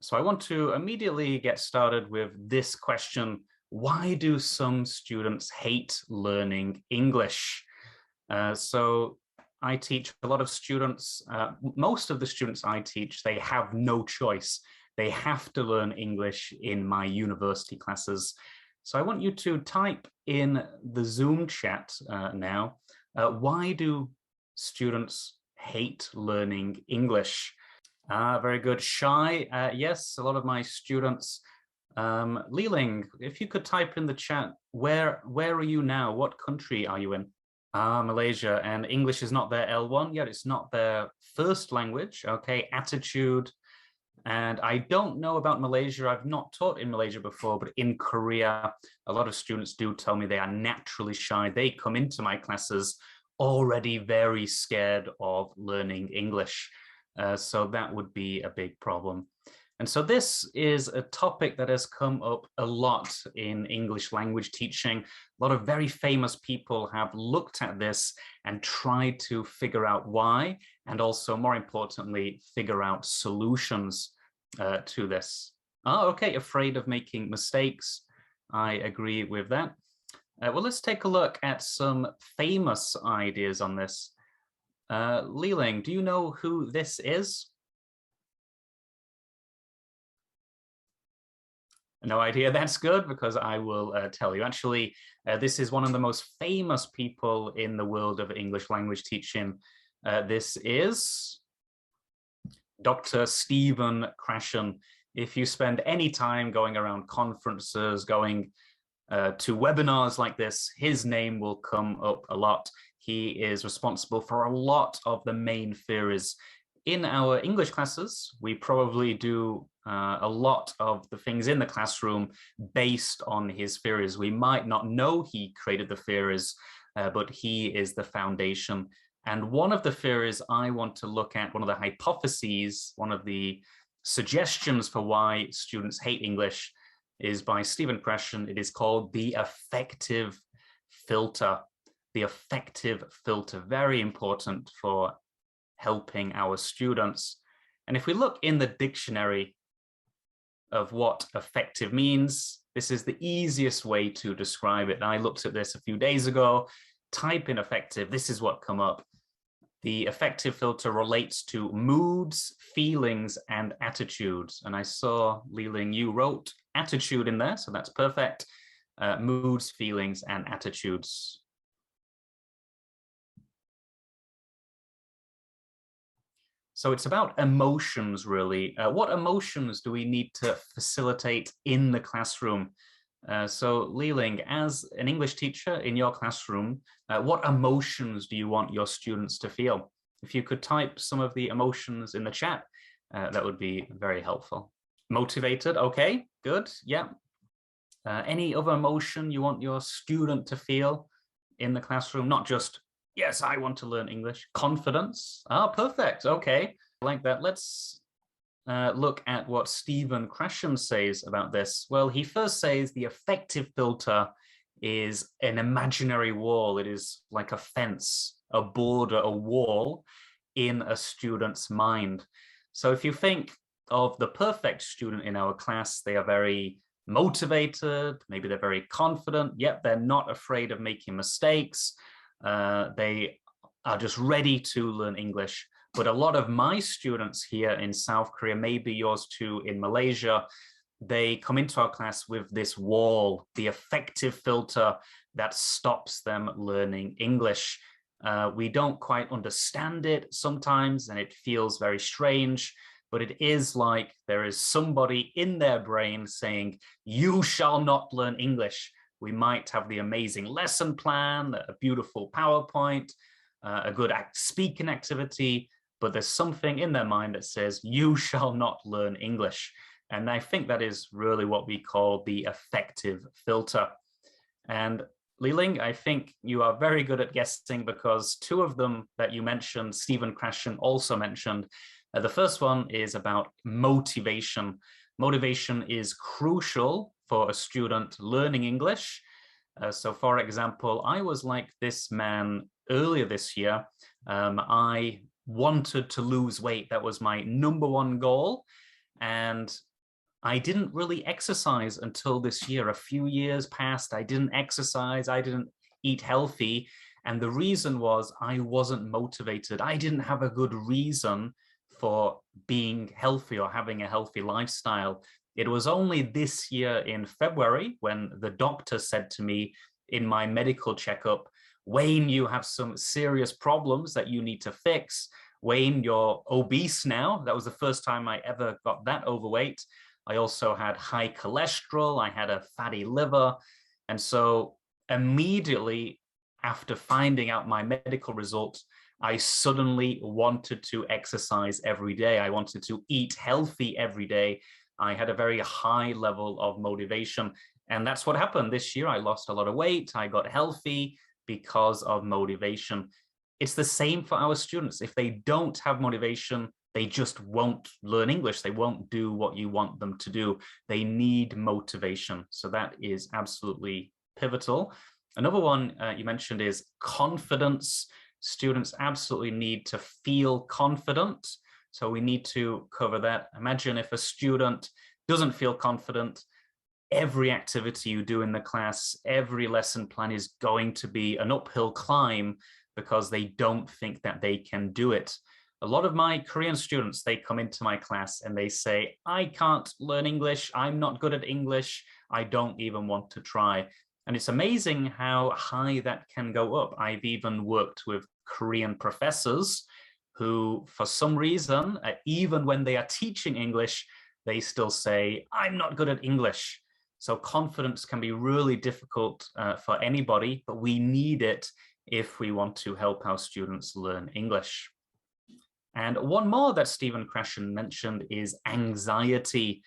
So I want to immediately get started with this question. Why do some students hate learning English? So I teach a lot of students. Most of the students I teach, they have no choice. They have to learn English in my university classes. So I want you to type in the Zoom chat now. Why do students hate learning English? Very good. Shy, yes, a lot of my students. Leeling, if you could type in the chat, where are you now? What country are you in? Malaysia, and English is not their L1 yet. It's not their first language. Okay, attitude. And I don't know about Malaysia. I've not taught in Malaysia before, but in Korea, a lot of students do tell me they are naturally shy. They come into my classes already very scared of learning English. So that would be a big problem. And so this is a topic that has come up a lot in English language teaching. A lot of very famous people have looked at this and tried to figure out why, and also, more importantly, figure out solutions to this. Oh, okay, afraid of making mistakes. I agree with that. Well, let's take a look at some famous ideas on this. Leeling, do you know who this is? No idea. That's good, because I will tell you. Actually, this is one of the most famous people in the world of English language teaching. This is Dr. Stephen Krashen. If you spend any time going around conferences, going to webinars like this, his name will come up a lot. He is responsible for a lot of the main theories. In our English classes, we probably do a lot of the things in the classroom based on his theories. We might not know he created the theories, but he is the foundation. And one of the theories I want to look at, one of the hypotheses, one of the suggestions for why students hate English, is by Stephen Krashen. It is called the affective filter. The affective filter, very important for helping our students. And if we look in the dictionary of what affective means, this is the easiest way to describe it. I looked at this a few days ago. Type in affective, this is what come up. The affective filter relates to moods, feelings, and attitudes. And I saw, Leeling, you wrote attitude in there, so that's perfect. Moods, feelings, and attitudes. So it's about emotions, really. What emotions do we need to facilitate in the classroom? So Leeling, as an English teacher in your classroom, what emotions do you want your students to feel? If you could type some of the emotions in the chat, that would be very helpful. Motivated, okay, good, yeah. Any other emotion you want your student to feel in the classroom? Not just, yes, I want to learn English. Confidence, perfect, okay, I like that. Let's look at what Stephen Krashen says about this. Well, he first says the affective filter is an imaginary wall. It is like a fence, a border, a wall in a student's mind. So if you think of the perfect student in our class, they are very motivated, maybe they're very confident, yet they're not afraid of making mistakes. They are just ready to learn English. But a lot of my students here in South Korea, maybe yours too in Malaysia, they come into our class with this wall, the affective filter that stops them learning English. We don't quite understand it sometimes, and it feels very strange, but it is like there is somebody in their brain saying, you shall not learn English. We might have the amazing lesson plan, a beautiful PowerPoint, a good speaking activity, but there's something in their mind that says, you shall not learn English. And I think that is really what we call the affective filter. And Leeling, I think you are very good at guessing, because two of them that you mentioned, Stephen Krashen also mentioned. The first one is about motivation. Motivation is crucial for a student learning English. So for example, I was like this man earlier this year. I wanted to lose weight. That was my #1 goal. And I didn't really exercise until this year. A few years passed, I didn't exercise, I didn't eat healthy. And the reason was I wasn't motivated. I didn't have a good reason for being healthy or having a healthy lifestyle. It was only this year in February when the doctor said to me in my medical checkup, Wayne, you have some serious problems that you need to fix. Wayne, you're obese now. That was the first time I ever got that overweight. I also had high cholesterol. I had a fatty liver. And so immediately after finding out my medical results, I suddenly wanted to exercise every day. I wanted to eat healthy every day. I had a very high level of motivation. And that's what happened this year. I lost a lot of weight. I got healthy because of motivation. It's the same for our students. If they don't have motivation, they just won't learn English. They won't do what you want them to do. They need motivation. So that is absolutely pivotal. Another one you mentioned is confidence. Students absolutely need to feel confident. So we need to cover that. Imagine if a student doesn't feel confident, every activity you do in the class, every lesson plan is going to be an uphill climb because they don't think that they can do it. A lot of my Korean students, they come into my class and they say, I can't learn English. I'm not good at English. I don't even want to try. And it's amazing how high that can go up. I've even worked with Korean professors who, for some reason, even when they are teaching English, they still say, I'm not good at English. So confidence can be really difficult for anybody, but we need it if we want to help our students learn English. And one more that Stephen Krashen mentioned is anxiety.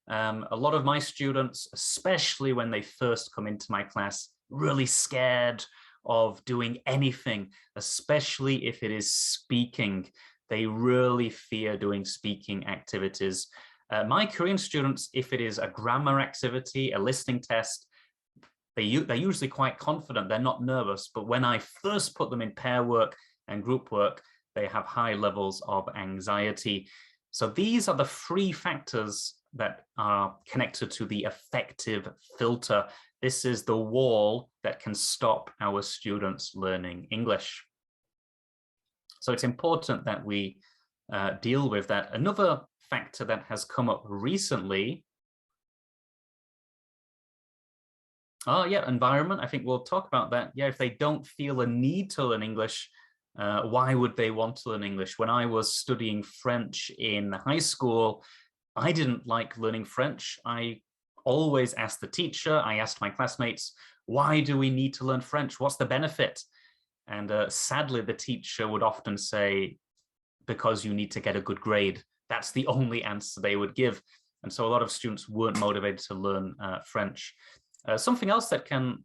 A lot of my students, especially when they first come into my class, really scared of doing anything, especially if it is speaking. They really fear doing speaking activities. My Korean students, if it is a grammar activity, a listening test, they're usually quite confident. They're not nervous. But when I first put them in pair work and group work, they have high levels of anxiety. So these are the three factors that are connected to the affective filter. This is the wall that can stop our students learning English. So it's important that we deal with that. Another factor that has come up recently, environment. I think we'll talk about that. Yeah, if they don't feel a need to learn English, why would they want to learn English? When I was studying French in high school, I didn't like learning French. I always asked the teacher, I asked my classmates, why do we need to learn French? What's the benefit? And sadly, the teacher would often say, because you need to get a good grade. That's the only answer they would give. And so a lot of students weren't motivated to learn French. Something else that can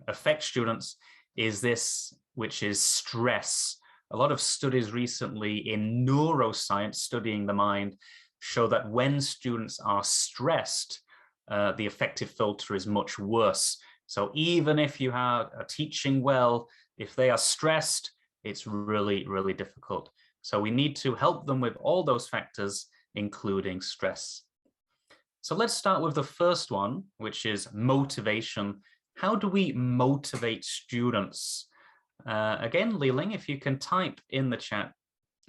affect students is this, which is stress. A lot of studies recently in neuroscience, studying the mind, show that when students are stressed, the affective filter is much worse. So even if you are teaching well, if they are stressed, it's really, really difficult. So we need to help them with all those factors, including stress. So let's start with the first one, which is motivation. How do we motivate students? Again, Li-Ling, if you can type in the chat,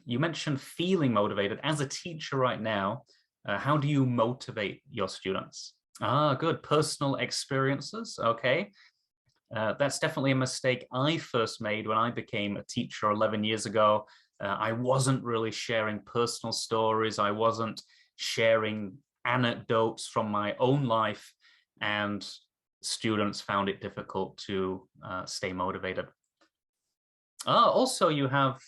you mentioned feeling motivated. As a teacher right now, how do you motivate your students? Good. Personal experiences. Okay. That's definitely a mistake I first made when I became a teacher 11 years ago. I wasn't really sharing personal stories. I wasn't sharing anecdotes from my own life, and students found it difficult to stay motivated. Also, you have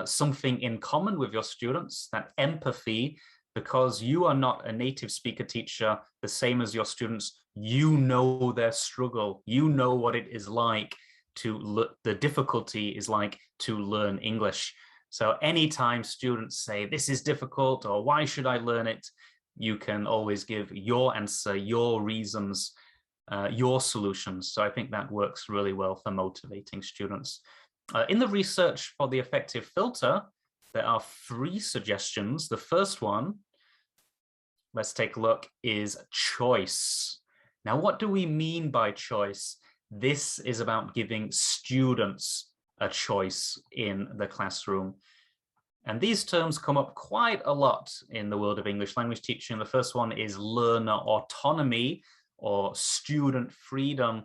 something in common with your students, that empathy. Because you are not a native speaker teacher, the same as your students, you know their struggle. You know what it is like the difficulty is like to learn English. So anytime students say, this is difficult, or why should I learn it? You can always give your answer, your reasons, your solutions. So I think that works really well for motivating students. In the research for the affective filter, there are 3 suggestions. The first one, let's take a look, is choice. Now, what do we mean by choice? This is about giving students a choice in the classroom. And these terms come up quite a lot in the world of English language teaching. The first one is learner autonomy or student freedom.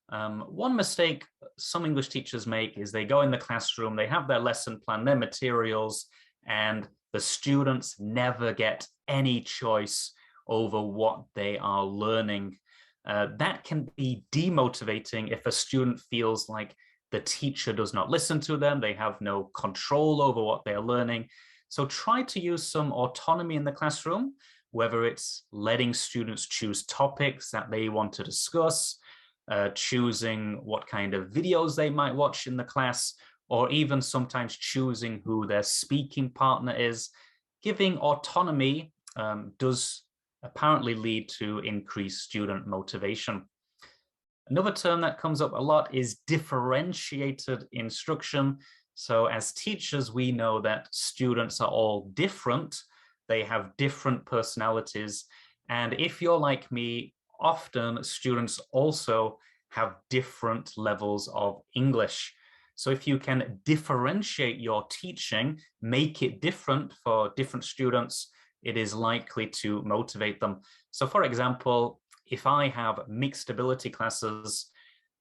One mistake some English teachers make is they go in the classroom, they have their lesson plan, their materials, and the students never get any choice over what they are learning. That can be demotivating if a student feels like the teacher does not listen to them, they have no control over what they are learning. So try to use some autonomy in the classroom, whether it's letting students choose topics that they want to discuss, choosing what kind of videos they might watch in the class, or even sometimes choosing who their speaking partner is. Giving autonomy does apparently lead to increased student motivation. Another term that comes up a lot is differentiated instruction. So as teachers, we know that students are all different. They have different personalities. And if you're like me, often students also have different levels of English. So if you can differentiate your teaching, make it different for different students, it is likely to motivate them. So for example, if I have mixed ability classes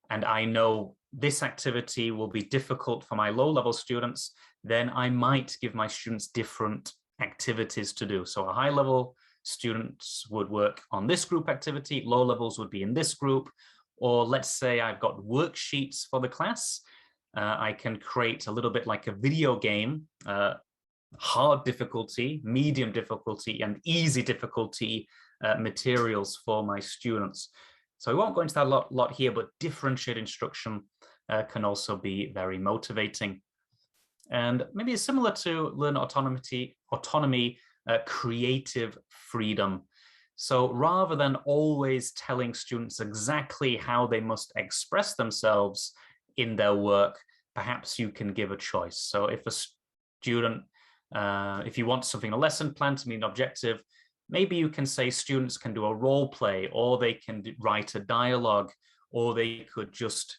and I know this activity will be difficult for my low-level students, then I might give my students different activities to do. So a high-level students would work on this group activity, low levels would be in this group, or let's say I've got worksheets for the class. I can create a little bit like a video game, hard difficulty, medium difficulty, and easy difficulty materials for my students. So I won't go into that a lot here, but differentiated instruction can also be very motivating. And maybe similar to learner autonomy, creative freedom. So rather than always telling students exactly how they must express themselves in their work, perhaps you can give a choice. So if a student, if you want something, a lesson plan to meet an objective, maybe you can say students can do a role play, or they can write a dialogue, or they could just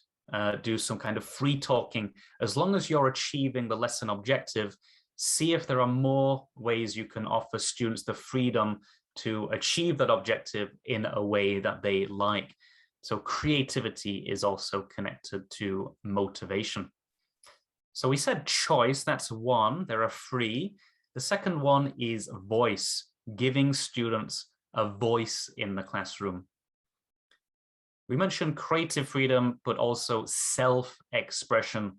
do some kind of free talking. As long as you're achieving the lesson objective, see if there are more ways you can offer students the freedom to achieve that objective in a way that they like. So creativity is also connected to motivation. So we said choice, that's one, there are three. The second one is voice, giving students a voice in the classroom. We mentioned creative freedom, but also self-expression.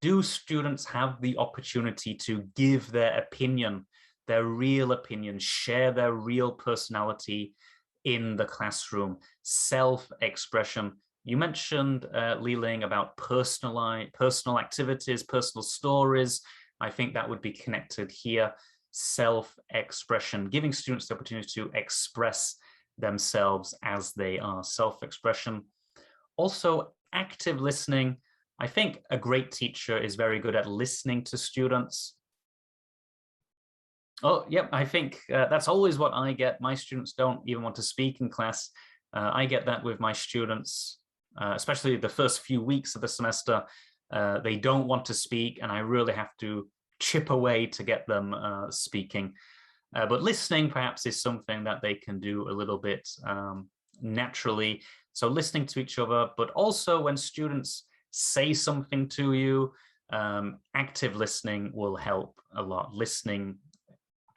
Do students have the opportunity to give their opinion, their real opinion, share their real personality in the classroom? Self-expression. You mentioned, Li Ling, about personal activities, personal stories. I think that would be connected here. Self-expression, giving students the opportunity to express themselves as they are. Self-expression. Also, active listening. I think a great teacher is very good at listening to students. Oh, yep, I think that's always what I get. My students don't even want to speak in class. I get that with my students, especially the first few weeks of the semester. They don't want to speak, and I really have to chip away to get them speaking. But listening perhaps is something that they can do a little bit naturally. So listening to each other, but also when students say something to you, active listening will help a lot. Listening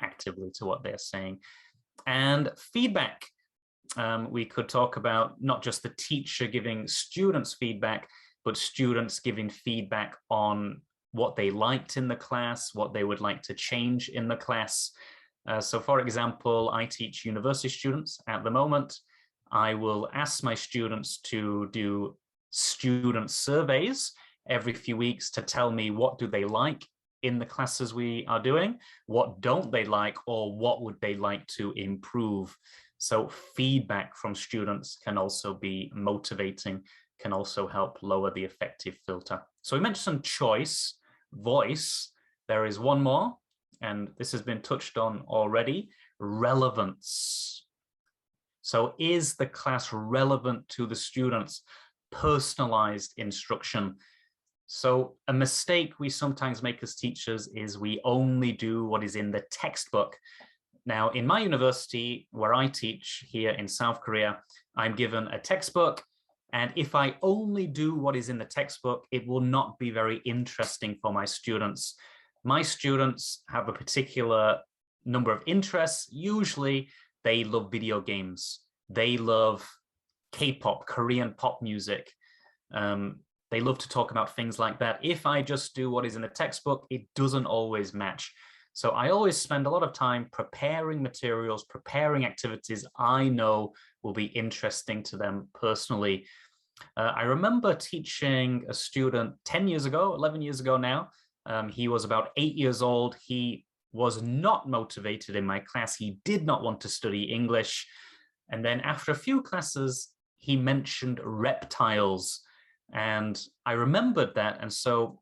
actively to what they're saying. And feedback. We could talk about not just the teacher giving students feedback, but students giving feedback on what they liked in the class, what they would like to change in the class. So for example, I teach university students at the moment. I will ask my students to do student surveys every few weeks to tell me what do they like in the classes we are doing, what don't they like, or what would they like to improve. So feedback from students can also be motivating, can also help lower the affective filter. So we mentioned choice, voice. There is one more, and this has been touched on already, relevance. So is the class relevant to the students? Personalized instruction. So a mistake we sometimes make as teachers is we only do what is in the textbook. Now, in my university, where I teach here in South Korea, I'm given a textbook, and if I only do what is in the textbook, it will not be very interesting for my students. My students have a particular number of interests. Usually, they love video games. They love K-pop, Korean pop music. They love to talk about things like that. If I just do what is in the textbook, it doesn't always match. So I always spend a lot of time preparing materials, preparing activities I know will be interesting to them personally. I remember teaching a student 10 years ago, 11 years ago now. He was about 8 years old. He was not motivated in my class. He did not want to study English. And then after a few classes, he mentioned reptiles. And I remembered that. And so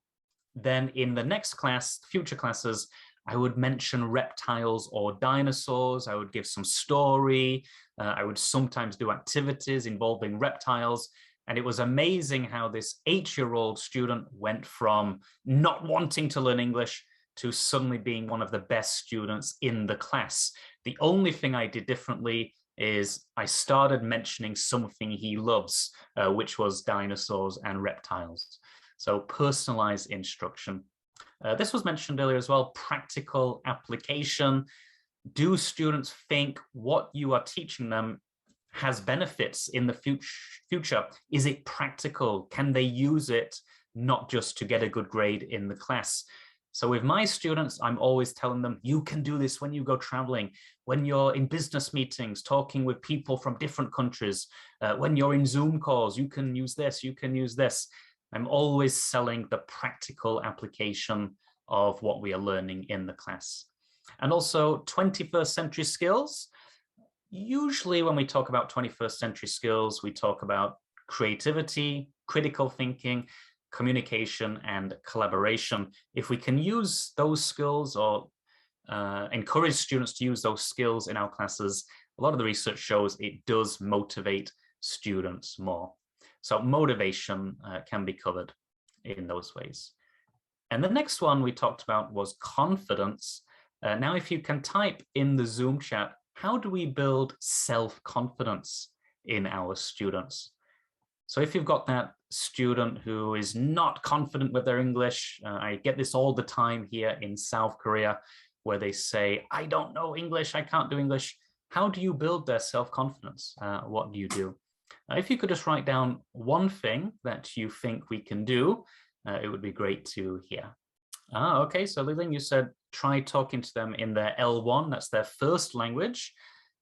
then in the next class, future classes, I would mention reptiles or dinosaurs. I would give some story. I would sometimes do activities involving reptiles. And it was amazing how this 8-year-old student went from not wanting to learn English to suddenly being one of the best students in the class. The only thing I did differently is I started mentioning something he loves, which was dinosaurs and reptiles. So personalized instruction. This was mentioned earlier as well, practical application. Do students think what you are teaching them has benefits in the future? Is it practical? Can they use it not just to get a good grade in the class? So with my students, I'm always telling them, you can do this when you go traveling, when you're in business meetings, talking with people from different countries, when you're in Zoom calls, you can use this, you can use this. I'm always selling the practical application of what we are learning in the class. And also 21st century skills. Usually when we talk about 21st century skills, we talk about creativity, critical thinking, communication, and collaboration. If we can use those skills or encourage students to use those skills in our classes, a lot of the research shows it does motivate students more. So motivation can be covered in those ways. And the next one we talked about was confidence. Now, if you can type in the Zoom chat, how do we build self-confidence in our students? So if you've got that student who is not confident with their English, I get this all the time here in South Korea, where they say, I don't know English, I can't do English. How do you build their self-confidence? What do you do? If you could just write down one thing that you think we can do, it would be great to hear. Okay, so Liling, you said try talking to them in their L1, that's their first language,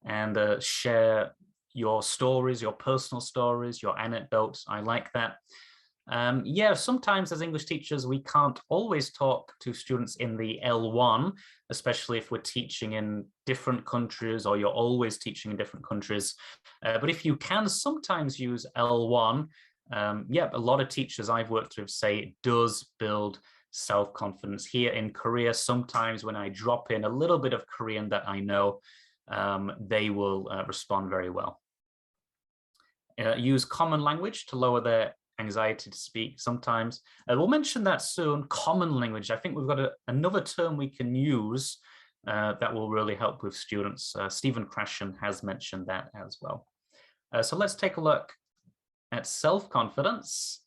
and share your stories, your personal stories, your anecdotes. I like that. Yeah, sometimes as English teachers, we can't always talk to students in the L1, especially if we're teaching in different countries or you're always teaching in different countries. But if you can sometimes use L1, yeah, a lot of teachers I've worked with say it does build self-confidence. Here in Korea, sometimes when I drop in a little bit of Korean that I know, they will respond very well. Use common language to lower their anxiety to speak sometimes. We'll mention that soon, common language. I think we've got another term we can use that will really help with students. Stephen Krashen has mentioned that as well. So let's take a look at self-confidence.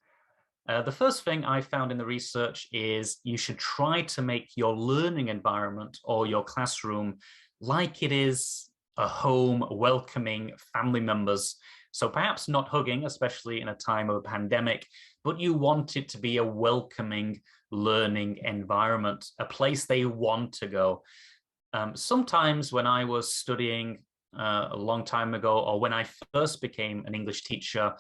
The first thing I found in the research is you should try to make your learning environment or your classroom like it is a home welcoming family members. So perhaps not hugging, especially in a time of a pandemic, but you want it to be a welcoming learning environment, a place they want to go. Sometimes when I was studying a long time ago, or when I first became an English teacher,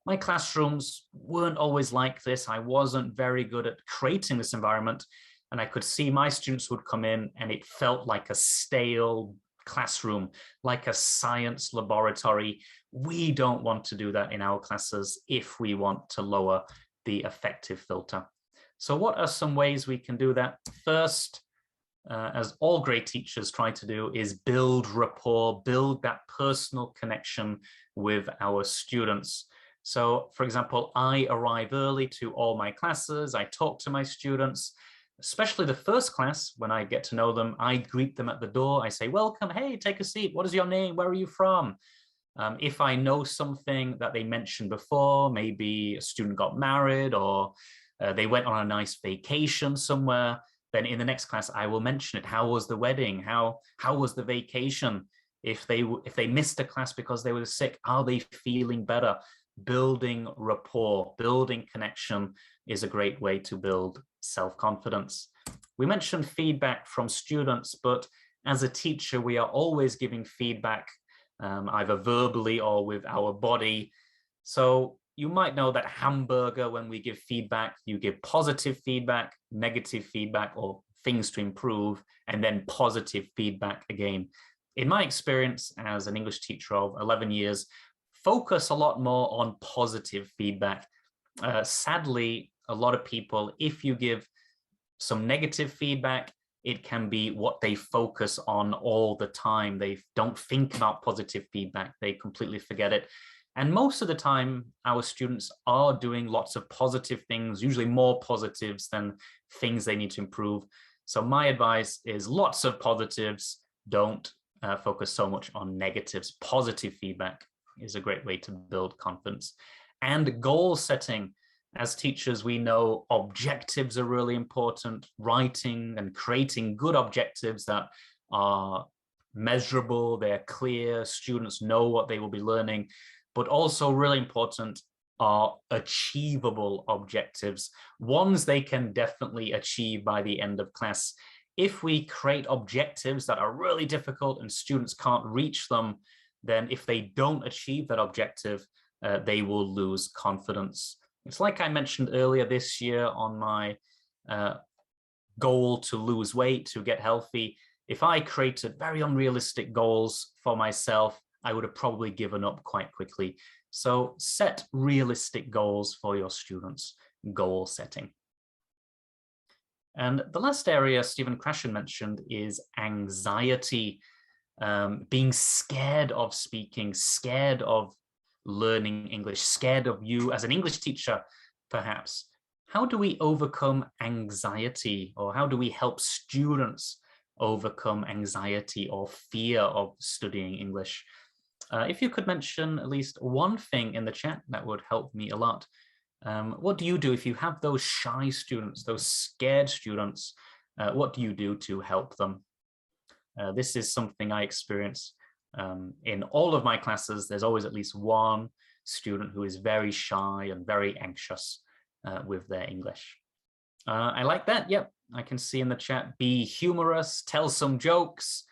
my classrooms weren't always like this. I wasn't very good at creating this environment, and I could see my students would come in and it felt like a stale classroom, like a science laboratory. We don't want to do that in our classes if we want to lower the affective filter. So what are some ways we can do that? First, as all great teachers try to do, is build rapport, build that personal connection with our students. So, for example, I arrive early to all my classes. I talk to my students, especially the first class. When I get to know them, I greet them at the door. I say, welcome, hey, take a seat. What is your name? Where are you from? If I know something that they mentioned before, maybe a student got married or they went on a nice vacation somewhere, then in the next class, I will mention it. How was the wedding? How was the vacation? If they missed a class because they were sick, are they feeling better? Building rapport, building connection is a great way to build self-confidence. We mentioned feedback from students, but as a teacher, we are always giving feedback, either verbally or with our body. So you might know that hamburger, when we give feedback, you give positive feedback, negative feedback, or things to improve, and then positive feedback again. In my experience as an English teacher of 11 years, focus a lot more on positive feedback. Sadly, a lot of people, if you give some negative feedback, it can be what they focus on all the time. They don't think about positive feedback. They completely forget it. And most of the time, our students are doing lots of positive things, usually more positives than things they need to improve. So my advice is lots of positives. Don't focus so much on negatives. Positive feedback is a great way to build confidence. And goal setting. As teachers, we know objectives are really important. Writing and creating good objectives that are measurable, they're clear, students know what they will be learning, but also really important are achievable objectives, ones they can definitely achieve by the end of class. If we create objectives that are really difficult and students can't reach them, then if they don't achieve that objective, they will lose confidence. It's like I mentioned earlier this year on my goal to lose weight, to get healthy. If I created very unrealistic goals for myself, I would have probably given up quite quickly. So set realistic goals for your students, goal setting. And the last area Stephen Krashen mentioned is anxiety, being scared of speaking, scared of learning English, scared of you as an English teacher, perhaps. How do we overcome anxiety, or how do we help students overcome anxiety or fear of studying English? If you could mention at least one thing in the chat, that would help me a lot. What do you do if you have those shy students, those scared students? What do you do to help them? This is something I experience in all of my classes. There's always at least one student who is very shy and very anxious with their English. I like that. Yep, I can see in the chat, be humorous, tell some jokes.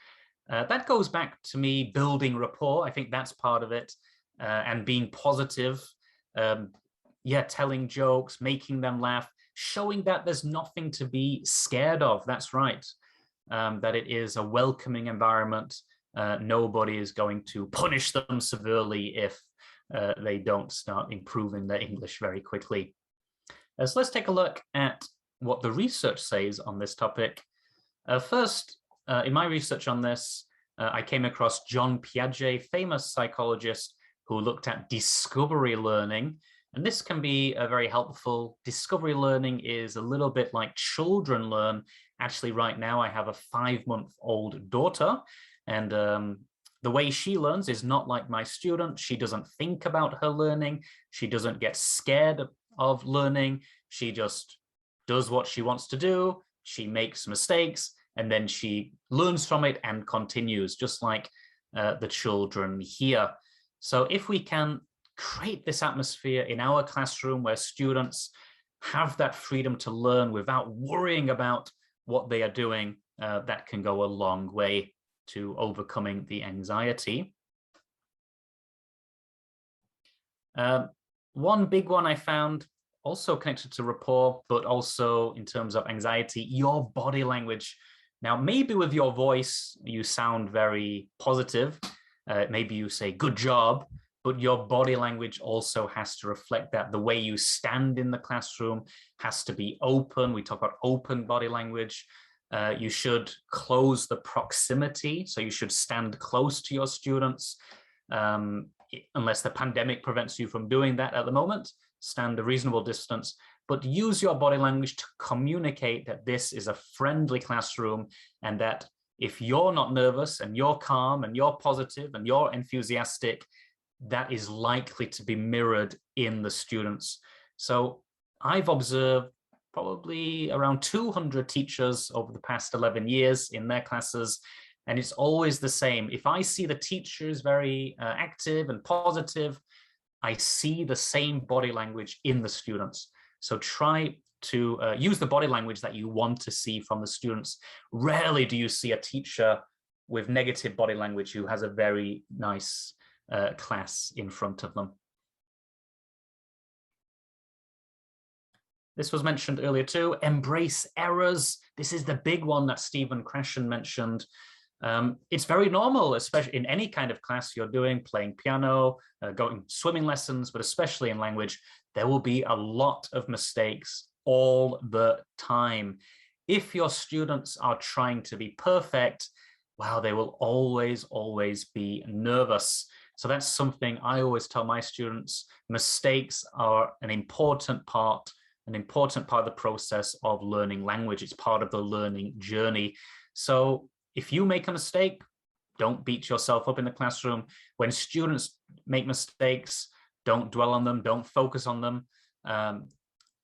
That goes back to me building rapport. I think that's part of it. And being positive. Yeah, telling jokes, making them laugh, showing that there's nothing to be scared of. That's right. That it is a welcoming environment. Nobody is going to punish them severely if they don't start improving their English very quickly. So let's take a look at what the research says on this topic. First, in my research on this, I came across John Piaget, famous psychologist who looked at discovery learning. And this can be very helpful. Discovery learning is a little bit like children learn. Actually, right now, I have a 5-month-old daughter, and the way she learns is not like my student. She doesn't think about her learning. She doesn't get scared of learning. She just does what she wants to do. She makes mistakes, and then she learns from it and continues, just like the children here. So if we can create this atmosphere in our classroom where students have that freedom to learn without worrying about what they are doing, that can go a long way to overcoming the anxiety. One big one I found, also connected to rapport, but also in terms of anxiety, your body language. Now, maybe with your voice, you sound very positive. Maybe you say, good job. But your body language also has to reflect that. The way you stand in the classroom has to be open. We talk about open body language. You should close the proximity, so you should stand close to your students. Unless the pandemic prevents you from doing that at the moment, stand a reasonable distance, but use your body language to communicate that this is a friendly classroom, and that if you're not nervous and you're calm and you're positive and you're enthusiastic, that is likely to be mirrored in the students. So I've observed probably around 200 teachers over the past 11 years in their classes, and it's always the same. If I see the teacher is very active and positive, I see the same body language in the students. So try to use the body language that you want to see from the students. Rarely do you see a teacher with negative body language who has a very nice class in front of them. This was mentioned earlier too. Embrace errors. This is the big one that Stephen Krashen mentioned. It's very normal, especially in any kind of class you're doing, playing piano, going swimming lessons, but especially in language, there will be a lot of mistakes all the time. If your students are trying to be perfect, wow, they will always be nervous. So that's something I always tell my students. Mistakes are an important part of the process of learning language. It's part of the learning journey. So if you make a mistake, don't beat yourself up in the classroom. When students make mistakes, don't dwell on them, don't focus on them.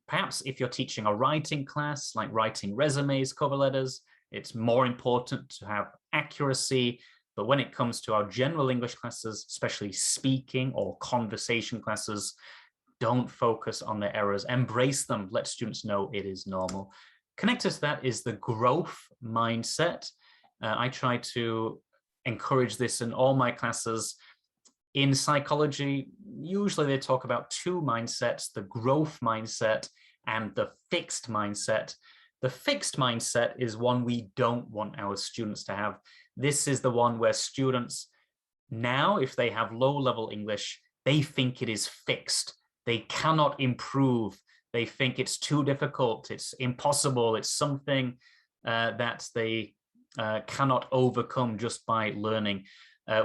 Perhaps if you're teaching a writing class, like writing resumes, cover letters, it's more important to have accuracy. But when it comes to our general English classes, especially speaking or conversation classes, don't focus on the errors, embrace them, let students know it is normal. Connected to that is the growth mindset. I try to encourage this in all my classes. In psychology, usually they talk about two mindsets, the growth mindset and the fixed mindset. The fixed mindset is one we don't want our students to have. This is the one where students now, if they have low-level English, they think it is fixed. They cannot improve. They think it's too difficult. It's impossible. It's something that they cannot overcome just by learning.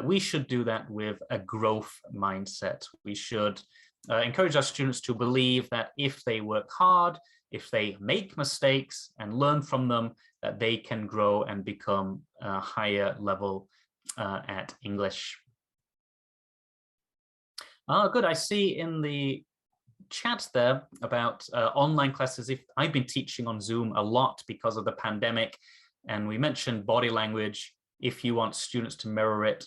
We should do that with a growth mindset. We should encourage our students to believe that if they work hard, if they make mistakes and learn from them, that they can grow and become a higher level at English. Good. I see in the chat there about online classes. If I've been teaching on Zoom a lot because of the pandemic, and we mentioned body language, if you want students to mirror it.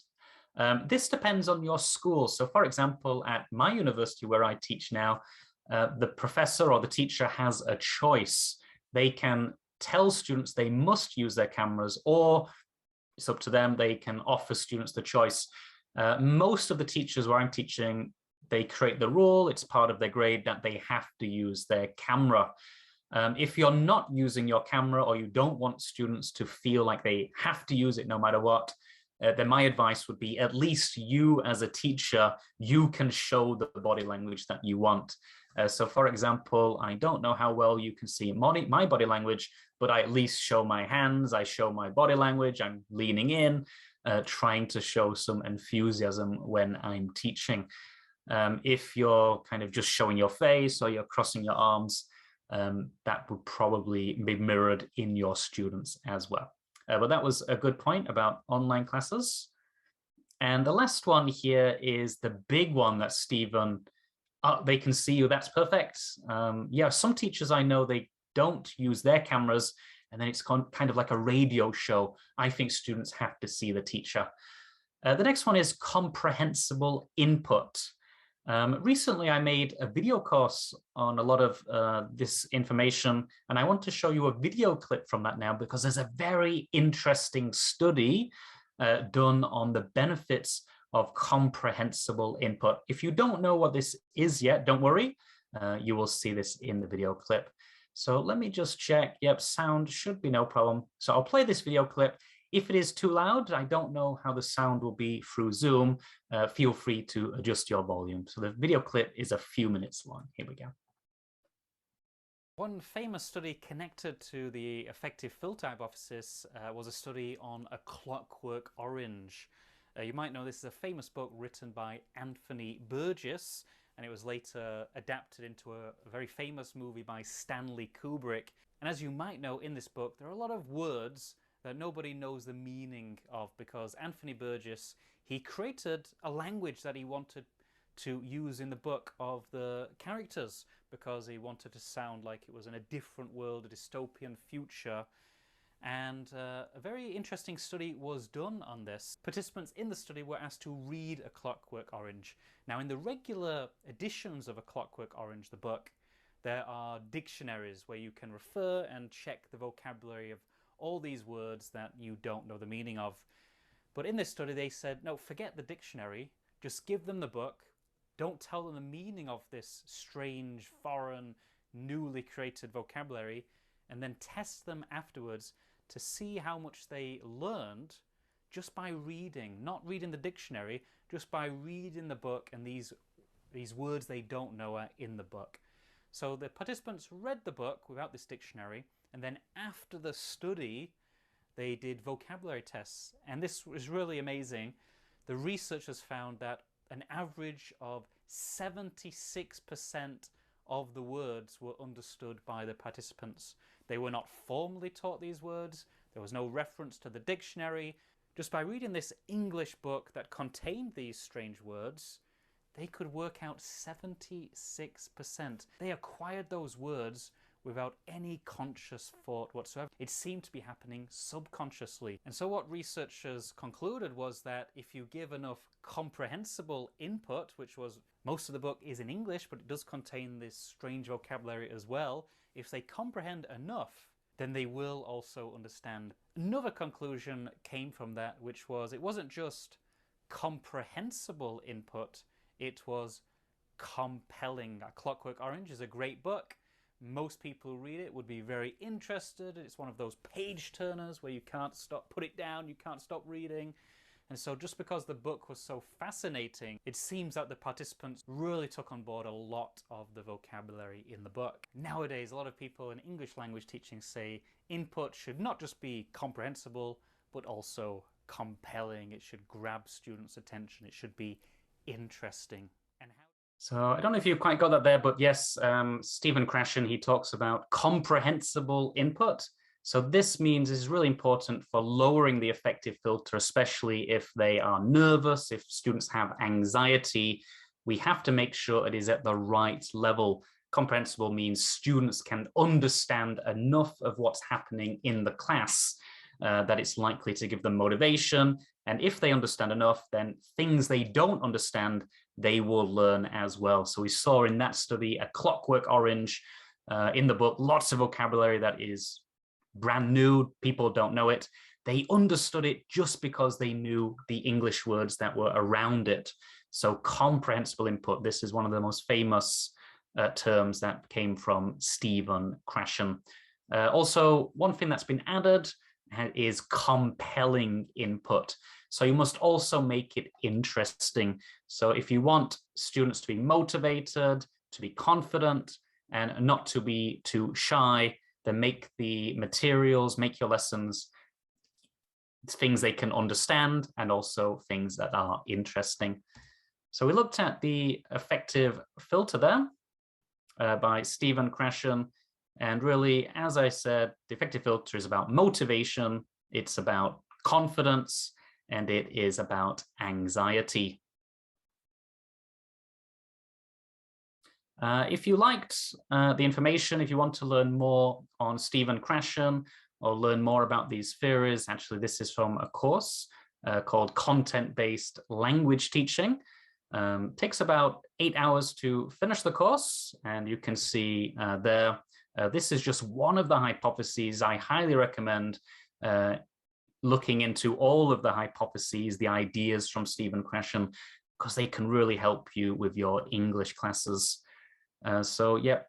This depends on your school. So for example, at my university where I teach now, the professor or the teacher has a choice. They can tell students they must use their cameras, or it's up to them. They can offer students the choice. Most of the teachers where I'm teaching, they create the rule, it's part of their grade that they have to use their camera. If you're not using your camera, or you don't want students to feel like they have to use it no matter what, then my advice would be, at least you as a teacher, you can show the body language that you want. So for example, I don't know how well you can see my body language, but I at least show my hands, I show my body language, I'm leaning in, trying to show some enthusiasm when I'm teaching. If you're kind of just showing your face or you're crossing your arms, that would probably be mirrored in your students as well. But that was a good point about online classes. And the last one here is the big one that Stephen, they can see you, that's perfect. Yeah, some teachers I know, they don't use their cameras, and then it's kind of like a radio show. I think students have to see the teacher. The next one is comprehensible input. Recently, I made a video course on a lot of this information, and I want to show you a video clip from that now, because there's a very interesting study done on the benefits of comprehensible input. If you don't know what this is yet, don't worry. You will see this in the video clip. So let me just check. Yep, sound should be no problem. So I'll play this video clip. If it is too loud, I don't know how the sound will be through Zoom. Feel free to adjust your volume. So the video clip is a few minutes long. Here we go. One famous study connected to the affective filter hypothesis was a study on A Clockwork Orange. You might know this is a famous book written by Anthony Burgess, and it was later adapted into a very famous movie by Stanley Kubrick. And as you might know, in this book, there are a lot of words that nobody knows the meaning of, because Anthony Burgess, he created a language that he wanted to use in the book of the characters, because he wanted to sound like it was in a different world, a dystopian future. And a very interesting study was done on this. Participants in the study were asked to read A Clockwork Orange. Now, in the regular editions of A Clockwork Orange, the book, there are dictionaries where you can refer and check the vocabulary of all these words that you don't know the meaning of. But in this study, they said, no, forget the dictionary, just give them the book. Don't tell them the meaning of this strange, foreign, newly created vocabulary, and then test them afterwards to see how much they learned just by reading, not reading the dictionary, just by reading the book, and these words they don't know are in the book. So the participants read the book without this dictionary, and then after the study, they did vocabulary tests. And this was really amazing. The researchers found that an average of 76% of the words were understood by the participants. They were not formally taught these words. There was no reference to the dictionary. Just by reading this English book that contained these strange words, they could work out 76%. They acquired those words without any conscious thought whatsoever. It seemed to be happening subconsciously. And so what researchers concluded was that if you give enough comprehensible input, which was most of the book is in English, but it does contain this strange vocabulary as well, if they comprehend enough, then they will also understand. Another conclusion came from that, which was it wasn't just comprehensible input, it was compelling. A Clockwork Orange is a great book. Most people who read it would be very interested. It's one of those page turners where you can't stop, put it down, you can't stop reading. And so just because the book was so fascinating, it seems that the participants really took on board a lot of the vocabulary in the book. Nowadays, a lot of people in English language teaching say input should not just be comprehensible, but also compelling. It should grab students' attention. It should be interesting. So I don't know if you quite got that there, but yes, Stephen Krashen, he talks about comprehensible input. So this means it's really important for lowering the affective filter, especially if they are nervous, if students have anxiety. We have to make sure it is at the right level. Comprehensible means students can understand enough of what's happening in the class that it's likely to give them motivation. And if they understand enough, then things they don't understand, they will learn as well. So we saw in that study, A Clockwork Orange, in the book, lots of vocabulary that is brand new, people don't know it. They understood it just because they knew the English words that were around it. So comprehensible input, this is one of the most famous terms that came from Stephen Krashen. Also, one thing that's been added is compelling input. So you must also make it interesting. So if you want students to be motivated, to be confident, and not to be too shy, then make the materials, make your lessons things they can understand and also things that are interesting. So we looked at the affective filter there by Stephen Krashen. And really, as I said, the affective filter is about motivation, it's about confidence, and it is about anxiety. If you liked the information, if you want to learn more on Stephen Krashen or learn more about these theories, actually this is from a course called Content-Based Language Teaching. Takes about 8 hours to finish the course, and you can see there, this is just one of the hypotheses. I highly recommend looking into all of the hypotheses, the ideas from Stephen Krashen, because they can really help you with your English classes. So yeah,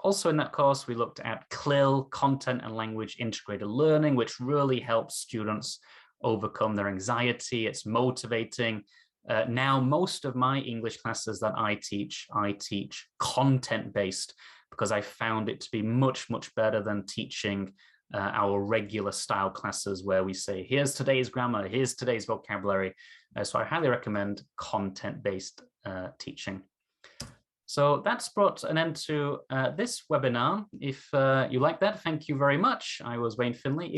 also in that course, we looked at CLIL, Content and Language Integrated Learning, which really helps students overcome their anxiety. It's motivating. Now, most of my English classes that I teach content-based, because I found it to be much, much better than teaching our regular style classes where we say, here's today's grammar, here's today's vocabulary. So I highly recommend content-based teaching. So that's brought an end to this webinar. If you like that, thank you very much. I was Wayne Finley.